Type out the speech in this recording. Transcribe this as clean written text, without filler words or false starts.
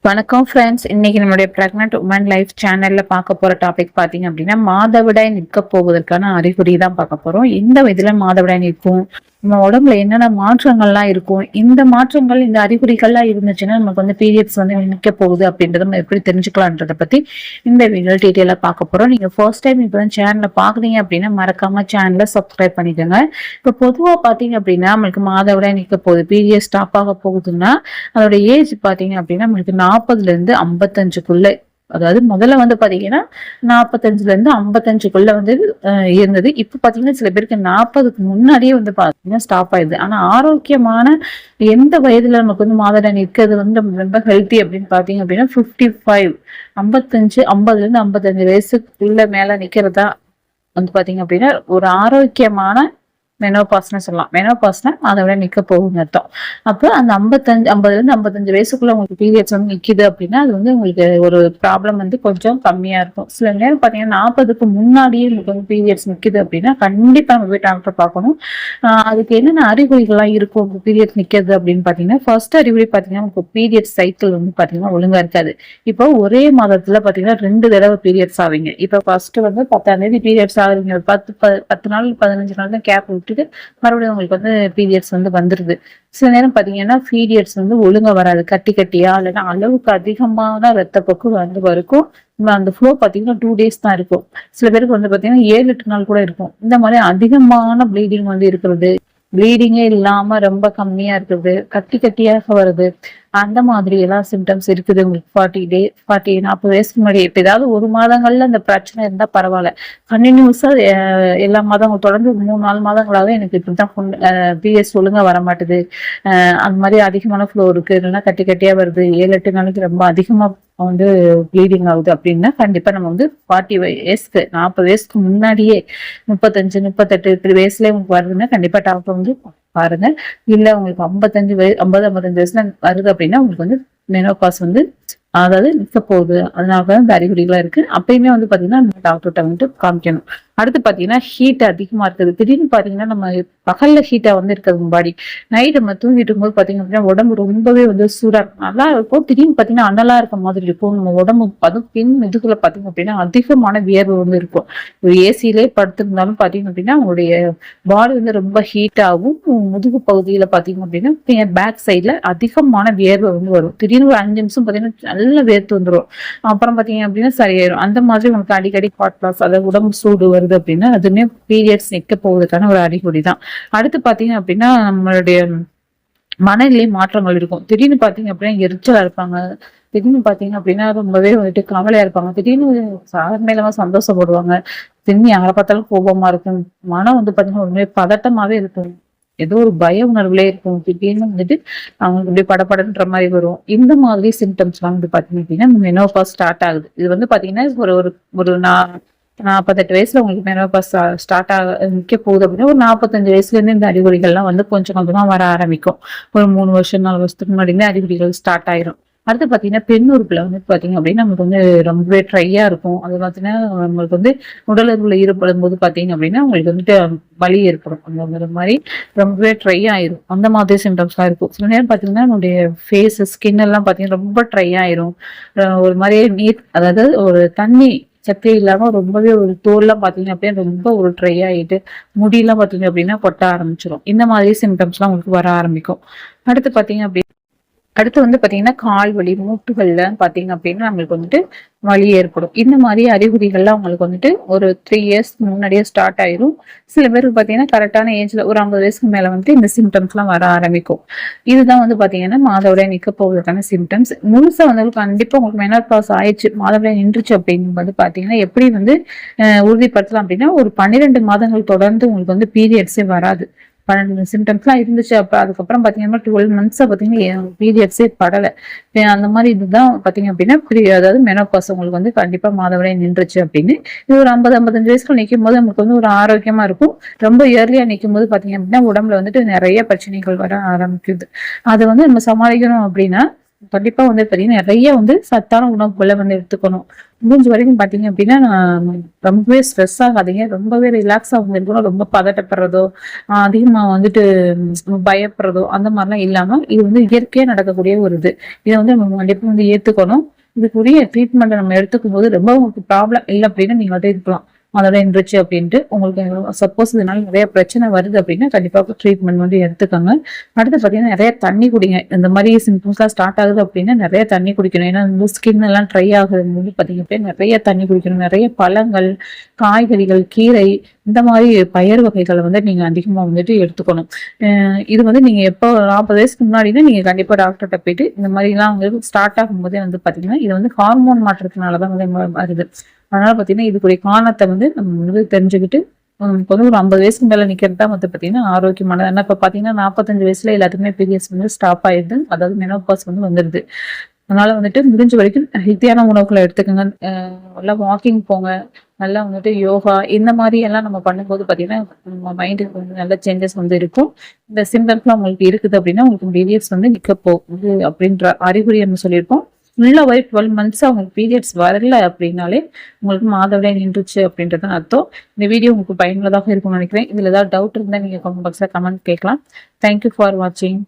வணக்கம் ஃப்ரெண்ட்ஸ். இன்னைக்கு நம்மளுடைய பிரெக்னன்ட் உமன் லைஃப் சேனல்ல பார்க்க போற டாபிக் பாத்தீங்க அப்படின்னா மாதவிடாய் நிற்க போவதற்கான அறிகுறி தான் பார்க்க போறோம். எந்த வயதுல மாதவிடாய் நிற்கும், நம்ம உடம்புல என்னென்ன மாற்றங்கள்லாம் இருக்கும், இந்த மாற்றங்கள் இந்த அறிகுறிகள்லாம் இருந்துச்சுன்னா நமக்கு வந்து பீரியட்ஸ் வந்து நிற்க போகுது அப்படின்றத நம்ம எப்படி தெரிஞ்சுக்கலான்றத பத்தி இந்த வீடியோ டீட்டெயிலா பார்க்க போறோம். நீங்க ஃபர்ஸ்ட் டைம் இப்போ சேனல்ல பாக்குறீங்க அப்படின்னா மறக்காம சேனலை சப்ஸ்கிரைப் பண்ணிக்கோங்க. இப்போ பொதுவா பாத்தீங்க அப்படின்னா நம்மளுக்கு மாதவிடாய் நிற்க போகுது, பீரியட் ஸ்டாப் ஆக போகுதுன்னா அதோட ஏஜ் பாத்தீங்க அப்படின்னா நம்மளுக்கு 40ல இருந்து 55க்குள்ள, அதாவது முதல்ல வந்து பாத்தீங்கன்னா 45ல இருந்து 55க்குள்ள வந்து இருந்தது. இப்ப பாத்தீங்கன்னா சில பேருக்கு 40க்கு முன்னாடியே வந்து பாத்தீங்கன்னா ஸ்டாப் ஆயிடுது. ஆனா ஆரோக்கியமான எந்த வயதுல நமக்கு வந்து மாதவிடாய் நிற்கிறது வந்து ரொம்ப ஹெல்த்தி அப்படின்னு பாத்தீங்க அப்படின்னா 55 50ல இருந்து 55 வயசுக்குள்ள மேல நிக்கிறதா வந்து பாத்தீங்க அப்படின்னா ஒரு ஆரோக்கியமான மெனோபாஸ்ன்னு சொல்லலாம். மெனோபாஸ்னா அதை விட நிக்க போகுங்க அர்த்தம். அப்போ அந்த 50ல இருந்து 55 வயசுக்குள்ள உங்களுக்கு பீரியட்ஸ் வந்து நிக்குது அப்படின்னா அது வந்து உங்களுக்கு ஒரு ப்ராப்ளம் வந்து கொஞ்சம் கம்மியா இருக்கும். சில நேரம் பாத்தீங்கன்னா 40க்கு முன்னாடியே உங்களுக்கு வந்து பீரியட்ஸ் நிக்குது அப்படின்னா கண்டிப்பா நம்ம போய் டாக்டர் பார்க்கணும். அதுக்கு என்னென்ன அறிகுறிகள்லாம் இருக்கும் பீரியட்ஸ் நிக்கிறது அப்படின்னு பாத்தீங்கன்னா, ஃபர்ஸ்ட் அறிகுறி பாத்தீங்கன்னா உங்களுக்கு பீரியட்ஸ் சைக்கிள் வந்து பாத்தீங்கன்னா ஒழுங்கா இருக்காது. இப்போ ஒரே மாதத்துல பாத்தீங்கன்னா 2 தடவை பீரியட்ஸ் ஆவீங்க. இப்போ ஃபர்ஸ்ட் வந்து 10ஆம் தேதி பீரியட்ஸ் ஆகுறீங்க, 10 நாள் 15 நாள் தான் கேப் விட்டுட்டு மறுபடியும் உங்களுக்கு வந்து பீரியட்ஸ் வந்து வந்துருது. சில நேரம் பாத்தீங்கன்னா பீரியட்ஸ் வந்து ஒழுங்கா வராது, கட்டி கட்டியா இல்லைன்னா அளவுக்கு அதிகமான ரத்தப்போக்கு வந்து வரைக்கும் அந்த ஃப்ளோ பாத்தீங்கன்னா 2 days தான் இருக்கும். சில பேருக்கு வந்து பாத்தீங்கன்னா 7-8 நாள் கூட இருக்கும். இந்த மாதிரி அதிகமான ப்ளீடிங் வந்து இருக்கிறது, ப்ளீடிங்கே இல்லாம ரொம்ப கம்மியா இருக்குது, கட்டி கட்டியாக வருது, அந்த மாதிரி எல்லாம் சிம்டம்ஸ் இருக்குது உங்களுக்கு 40 வயசுக்கு முன்னாடி. இப்ப ஏதாவது ஒரு மாதங்கள்ல இந்த பிரச்சனை இருந்தா பரவாயில்ல. கண்டினியூஸா எல்லா மாதங்களும் தொடர்ந்து 3-4 மாதங்களாவே எனக்கு இப்படிதான் பீரியட்ஸ் ஒழுங்கா வர மாட்டுது, அந்த மாதிரி அதிகமான ஃப்ளோ இருக்கு, இல்லைன்னா கட்டி கட்டியா வருது, 7-8 நாளைக்கு ரொம்ப அதிகமா வந்து ப்ளீடிங் ஆகுது அப்படின்னா கண்டிப்பா நம்ம வந்து 40 வயசுக்கு முன்னாடியே 35-38 வயசுல உங்களுக்கு வருதுன்னா கண்டிப்பா டாக்டர் வந்து பாருங்க. இல்ல உங்களுக்கு 55 வயசுல வருது அப்படின்னா உங்களுக்கு வந்து மெனோபாஸ் வந்து அதாவது நிக்க போகுது, அதனால இந்த அறிகுறிகளா இருக்கு. அப்பயுமே வந்து பாத்தீங்கன்னா டாக்டர்கிட்ட வந்துட்டு காமிக்கணும். அடுத்து பாத்தீங்கன்னா ஹீட் அதிகமா இருக்குது. திடீர்னு பாத்தீங்கன்னா நம்ம பகல்ல ஹீட்டா வந்து இருக்கிறது பாடி, நைட் நம்ம தூங்கிட்டு இருக்கும்போது பாத்தீங்க அப்படின்னா உடம்பு ரொம்பவே வந்து சூடா நல்லா இருக்கும். திடீர்னு பாத்தீங்கன்னா அனலா இருக்க மாதிரி இருக்கும். நம்ம உடம்பு அதுவும் பின் இதுக்குள்ள பாத்தீங்க அப்படின்னா அதிகமான வியர்வு வந்து இருக்கும். ஒரு ஏசியிலே படுத்திருந்தாலும் பாத்தீங்க அப்படின்னா உங்களுடைய பாடி வந்து ரொம்ப ஹீட் ஆகும். முதுகு பகுதியில பாத்தீங்க அப்படின்னா பேக் சைட்ல அதிகமான வியர்வை வந்து வரும். திடீர்னு ஒரு 5 நிமிஷம் பாத்தீங்கன்னா நல்ல வேர்த்து வந்துடும். அப்புறம் பாத்தீங்க அப்படின்னா சரியாயிரும். அந்த மாதிரி உங்களுக்கு அடிக்கடி ஹாட் லாஸ், அதாவது உடம்பு சூடு வருது அப்படின்னா அதுவுமே பீரியட்ஸ் நிக்க போவதற்கான ஒரு அறிகுறி தான். அடுத்து பாத்தீங்க அப்படின்னா நம்மளுடைய மனநிலை மாற்றங்கள் இருக்கும். திடீர்னு பாத்தீங்க அப்படின்னா எரிச்சலா இருப்பாங்க, திடீர்னு பாத்தீங்க அப்படின்னா ரொம்பவே வந்துட்டு கவலையா இருப்பாங்க, திடீர்னு சாதாரணமா சந்தோஷப்படுவாங்க, திடீர்னு யாரை பார்த்தாலும் கோபமா இருக்கும், மனம் வந்து பாத்தீங்கன்னா ஒருமே பதட்டமாவே இருக்கும், ஏதோ ஒரு பய உணர்வுலே இருக்கும், திடீர்னு வந்துட்டு அவங்களுக்கு அப்படியே படபடன்ற மாதிரி வரும். இந்த மாதிரி சிம்டம்ஸ் எல்லாம் வந்து பாத்தீங்க அப்படின்னா மெனோபாஸ் ஸ்டார்ட் ஆகுது. இது வந்து பாத்தீங்கன்னா ஒரு ஒரு ஒரு 48 வயசுல உங்களுக்கு மெனோபாஸ் ஸ்டார்ட் ஆக நிக்க போகுது அப்படின்னா ஒரு 45 வயசுல இருந்து இந்த அறிகுறிகள்லாம் வந்து கொஞ்சம் கொஞ்சமா வர ஆரம்பிக்கும். ஒரு 3 வருஷம் 4 வருஷத்துக்கு முன்னாடி இந்த அறிகுறிகள் ஸ்டார்ட் ஆயிரும். அடுத்து பாத்தீங்கன்னா பெண் உறுப்புல வந்து பாத்தீங்க அப்படின்னா நமக்கு வந்து ரொம்பவே ட்ரையா இருக்கும். அது பாத்தீங்கன்னா நம்மளுக்கு வந்து உடலுறவுல ஈடுபடும் போது பாத்தீங்க அப்படின்னா உங்களுக்கு வந்துட்டு வலி ஏற்படும். அந்த மாதிரி ரொம்பவே ட்ரை ஆயிரும். அந்த மாதிரி சிம்டம்ஸ் எல்லாம் இருக்கும். சில நேரம் பாத்தீங்கன்னா நம்மளுடைய ஃபேஸ் ஸ்கின் எல்லாம் பாத்தீங்கன்னா ரொம்ப ட்ரை ஆயிரும். ஒரு மாதிரி நீர், அதாவது ஒரு தண்ணி சத்தே இல்லாம ரொம்பவே ஒரு தோல்லாம் பாத்தீங்க அப்படின்னா ரொம்ப ஒரு ட்ரை ஆயிட்டு முடியெல்லாம் பாத்தீங்க அப்படின்னா கொட்ட ஆரம்பிச்சிடும். இந்த மாதிரி சிம்டம்ஸ் எல்லாம் உங்களுக்கு வர ஆரம்பிக்கும். அடுத்து பாத்தீங்க அப்படின்னா அடுத்து வந்து பாத்தீங்கன்னா கால் வலி, மூட்டுகள்ல பாத்தீங்க அப்படின்னா நம்மளுக்கு வந்துட்டு வலி ஏற்படும். இந்த மாதிரி அறிகுறிகள்லாம் உங்களுக்கு வந்துட்டு ஒரு 3 இயர்ஸ் முன்னாடியே ஸ்டார்ட் ஆயிரும். சில பேருக்கு பாத்தீங்கன்னா கரெக்டான ஏஜ்ல ஒரு 50 வயசுக்கு மேல வந்துட்டு இந்த சிம்டம்ஸ் எல்லாம் வர ஆரம்பிக்கும். இதுதான் வந்து பாத்தீங்கன்னா மாதவிடாய் நிக்க போவதற்கான சிம்டம்ஸ். முழுசா வந்து கண்டிப்பா உங்களுக்கு மெனோபாஸ் ஆயிடுச்சு, மாதவிடாய் நின்றுச்சு அப்படிங்கும்போது பாத்தீங்கன்னா எப்படி வந்து உறுதிப்படுத்தலாம் அப்படின்னா ஒரு 12 மாதங்கள் தொடர்ந்து உங்களுக்கு வந்து பீரியட்ஸே வராது. 12 சிம்டம்ஸ்லாம் இருந்துச்சு. அப்ப அதுக்கப்புறம் பாத்தீங்கன்னா 12 மந்த்ஸா பாத்தீங்கன்னா பீரியட்ஸே படல. அந்த மாதிரி இதுதான் பாத்தீங்க அப்படின்னா அதாவது மெனோபாஸ் உங்களுக்கு வந்து கண்டிப்பா மாதவிடாய் நின்றுச்சு அப்படின்னு. இது ஒரு 50-55 வயசுல நிற்கும் போது நமக்கு வந்து ஒரு ஆரோக்கியமா இருக்கும். ரொம்ப இயர்லியா நிற்கும் போது பாத்தீங்க அப்படின்னா உடம்புல வந்துட்டு நிறைய பிரச்சனைகள் வர ஆரம்பிக்குது. அதை வந்து நம்ம சமாளிக்கணும் அப்படின்னா கண்டிப்பா வந்து பாத்தீங்கன்னா நிறைய வந்து சத்தான உணவுகளை வந்து எடுத்துக்கணும். முடிஞ்ச வரைக்கும் பாத்தீங்க அப்படின்னா ரொம்பவே ஸ்ட்ரெஸ் ஆகாதீங்க, ரொம்பவே ரிலாக்ஸா வந்து இருக்கணும். ரொம்ப பதட்டப்படுறதோ அதிகமா வந்துட்டு பயப்படுறதோ அந்த மாதிரிலாம் இல்லாம இது வந்து இயற்கையா நடக்கக்கூடிய ஒரு இது. இதை வந்து நம்ம கண்டிப்பா வந்து ஏத்துக்கணும். இதுக்குரிய ட்ரீட்மெண்ட் நம்ம எடுத்துக்கும் போது ரொம்ப உங்களுக்கு ப்ராப்ளம் இல்லை அப்படின்னா நீங்க வந்து இருக்கலாம் அதோட இருந்துச்சு அப்படின்ட்டு. உங்களுக்கு சப்போஸ் இதனால நிறைய பிரச்சனை வருது அப்படின்னா கண்டிப்பா ட்ரீட்மெண்ட் வந்து எடுத்துக்கோங்க. அடுத்து பாத்தீங்கன்னா நிறைய தண்ணி குடிங்க. இந்த மாதிரி சிம்டம்ஸ்லாம் ஸ்டார்ட் ஆகுது அப்படின்னா நிறைய தண்ணி குடிக்கணும். ஏன்னா இந்த ஸ்கின் எல்லாம் ட்ரை ஆகுது போது பாத்தீங்க அப்படின்னா நிறைய தண்ணி குடிக்கணும். நிறைய பழங்கள், காய்கறிகள், கீரை, இந்த மாதிரி பயிர் வகைகளை வந்து நீங்க அதிகமா வந்துட்டு எடுத்துக்கணும். இது வந்து நீங்க எப்போ 40 வயசுக்கு முன்னாடினா நீங்க கண்டிப்பா டாக்டர்கிட்ட போயிட்டு இந்த மாதிரி எல்லாம் வந்து ஸ்டார்ட் ஆகும் போதே வந்து பாத்தீங்கன்னா இது வந்து ஹார்மோன் மாற்றத்தினாலதான் வந்து வருது. அதனால பாத்தீங்கன்னா இதுக்குரிய காரணத்தை வந்து நம்ம வந்து தெரிஞ்சுக்கிட்டு வந்து ஒரு 50 வயசுக்கு மேல நிக்கிறது தான் வந்து பாத்தீங்கன்னா ஆரோக்கியமானது. ஆனா இப்ப பாத்தீங்கன்னா 45 வயசுல எல்லாத்துக்குமே பீரியட்ஸ் வந்து ஸ்டாப் ஆயிடுது, அதாவது மெனோபாஸ் வந்து வந்துருது. அதனால வந்துட்டு முடிஞ்ச வரைக்கும் ஹெல்த்தியான உணவுகளை எடுத்துக்கோங்க. நல்லா வாக்கிங் போங்க, நல்லா வந்துட்டு யோகா இந்த மாதிரி எல்லாம் நம்ம பண்ணும்போது பாத்தீங்கன்னா நம்ம மைண்டுக்கு வந்து நல்ல சேஞ்சஸ் வந்து இருக்கும். இந்த சிம்டம்ஸ்லாம் உங்களுக்கு இருக்குது அப்படின்னா உங்களுக்கு பீரியட்ஸ் வந்து நிக்க போகுது அப்படின்ற அறிகுறி நம்ம சொல்லியிருப்போம். உள்ள வரை 12 மந்த்ஸ் அவங்களுக்கு பீரியட்ஸ் வரல அப்படின்னாலே உங்களுக்கு மாதவிடாய் நின்றுச்சு அப்படின்றது அர்த்தம். இந்த வீடியோ உங்களுக்கு பயனுள்ளதாக இருக்கும்னு நினைக்கிறேன். இதுல ஏதாவது டவுட் இருந்தா நீங்க கமெண்ட் பாக்ஸ்ல கமெண்ட் கேட்கலாம். தேங்க்யூ ஃபார் வாட்சிங்.